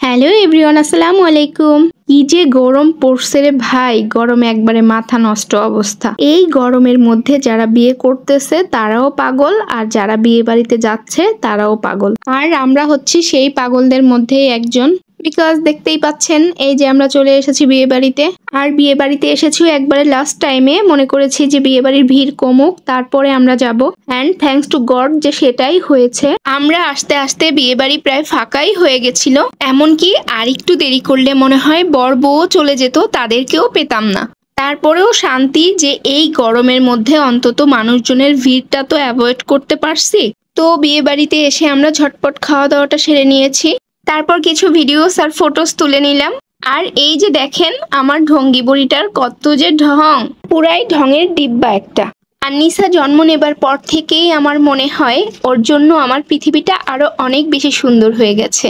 Hello everyone, আসসালামু আলাইকুম। কি যে গরম পড়ছে রে ভাই, গরমে একবারে মাথা নষ্ট অবস্থা। এই গরমের মধ্যে যারা বিয়ে করতেছে তারাও পাগল, আর যারা বিয়ে বাড়িতে যাচ্ছে তারাও পাগল। আর আমরা হচ্ছি সেই পাগলদের মধ্যেই একজন। বিকজ দেখতেই পাচ্ছেন, এই যে আমরা চলে এসেছি বিয়ে বাড়িতে। আর বিয়ে বাড়িতে এসেছি একবারে লাস্ট টাইমে, মনে করেছি যে বিয়ে বাড়ির ভিড় কমুক তারপরে আমরা যাব। অ্যান্ড থ্যাঙ্কস টু গড যে সেটাই হয়েছে। আমরা আস্তে আস্তে বিয়ে বাড়ি প্রায় ফাঁকাই হয়ে গেছিল। এমনকি আর একটু দেরি করলে মনে হয় বর বউ চলে যেত, তাদেরকেও পেতাম না। তারপরেও শান্তি যে এই গরমের মধ্যে অন্তত মানুষজনের ভিড়টা তো অ্যাভয়েড করতে পারছি। তো বিয়ে বাড়িতে এসে আমরা ঝটপট খাওয়া দাওয়াটা সেরে নিয়েছি। তারপর কিছু ভিডিওস আর ফটোস তুলে নিলাম। আর এই যে দেখেন আমার ঢঙ্গি বুড়িটার কত যে ঢং, পুরাই ঢঙের ডিব্বা একটা। আনিসা জন্ম নেবার পর থেকেই আমার মনে হয় ওর জন্য আমার পৃথিবীটা আরো অনেক বেশি সুন্দর হয়ে গেছে।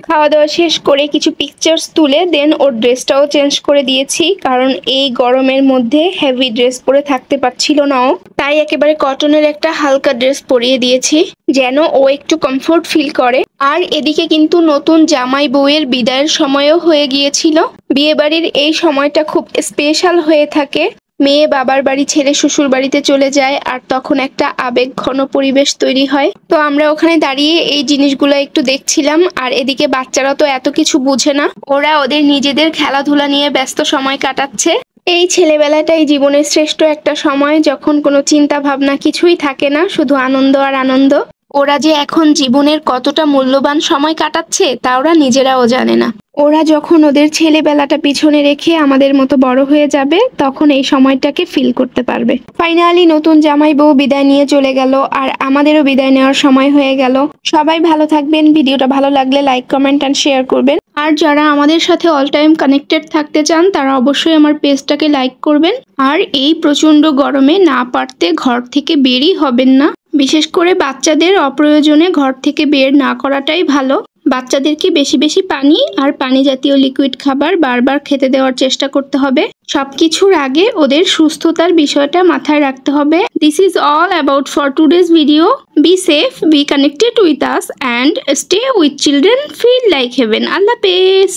খাওয়া দাওয়া শেষ করে কিছু পিকচার্স তুলে দেন ওর ড্রেসটাও চেঞ্জ করে দিয়েছি, কারণ এই গরমের মধ্যে হেভি ড্রেস পরে থাকতে পারছিল না ও। তাই একেবারে কটনের একটা হালকা ড্রেস পরিয়ে দিয়েছি, যেন ও একটু কমফোর্ট ফিল করে। আর এদিকে কিন্তু নতুন জামাই বউয়ের বিদায়ের সময়ও হয়ে গিয়েছিল। বিয়েবাড়ির এই সময়টা খুব স্পেশাল হয়ে থাকে। মেয়ে বাবার বাড়ি ছেড়ে শ্বশুর বাড়িতে চলে যায়, আর তখন একটা আবেগ ঘন পরিবেশ তৈরি হয়। তো আমরা ওখানে দাঁড়িয়ে এই জিনিসগুলো একটু দেখছিলাম। আর এদিকে বাচ্চারা তো এত কিছু বুঝে না, ওরা ওদের নিজেদের খেলাধুলা নিয়ে ব্যস্ত সময় কাটাচ্ছে। এই ছেলেবেলাটাই জীবনের শ্রেষ্ঠ একটা সময়, যখন কোনো চিন্তা ভাবনা কিছুই থাকে না, শুধু আনন্দ আর আনন্দ। ওরা যে এখন জীবনের কতটা মূল্যবান সময় কাটাচ্ছে তা ওরা নিজেরাও জানে না। ওরা যখন ওদের ছেলেবেলাটা পিছনে রেখে আমাদের মতো বড় হয়ে যাবে, তখন এই সময়টাকে ফিল করতে পারবে। ফাইনালি নতুন জামাই বউ বিদায় নিয়ে চলে গেল, আর আমাদেরও বিদায় নেওয়ার সময় হয়ে গেল। সবাই ভালো থাকবেন। ভিডিওটা ভালো লাগলে লাইক, কমেন্ট অ্যান্ড শেয়ার করবেন। আর যারা আমাদের সাথে অল টাইম কানেক্টেড থাকতে চান তারা অবশ্যই আমার পেজটাকে লাইক করবেন। আর এই প্রচন্ড গরমে না পারতে ঘর থেকে বেরই হবেন না। বিশেষ করে বাচ্চাদের অপ্রয়োজনে ঘর থেকে বের না করাটাই ভালো। বাচ্চাদেরকে বেশি বেশি পানি আর পানি জাতীয় লিকুইড খাবার বারবার খেতে দেওয়ার চেষ্টা করতে হবে। সবকিছুর আগে ওদের সুস্থতার বিষয়টা মাথায় রাখতে হবে। This is all about for today's video. Be safe, be connected with us, and stay with children, feel like heaven. আল্লাহ হাফেজ।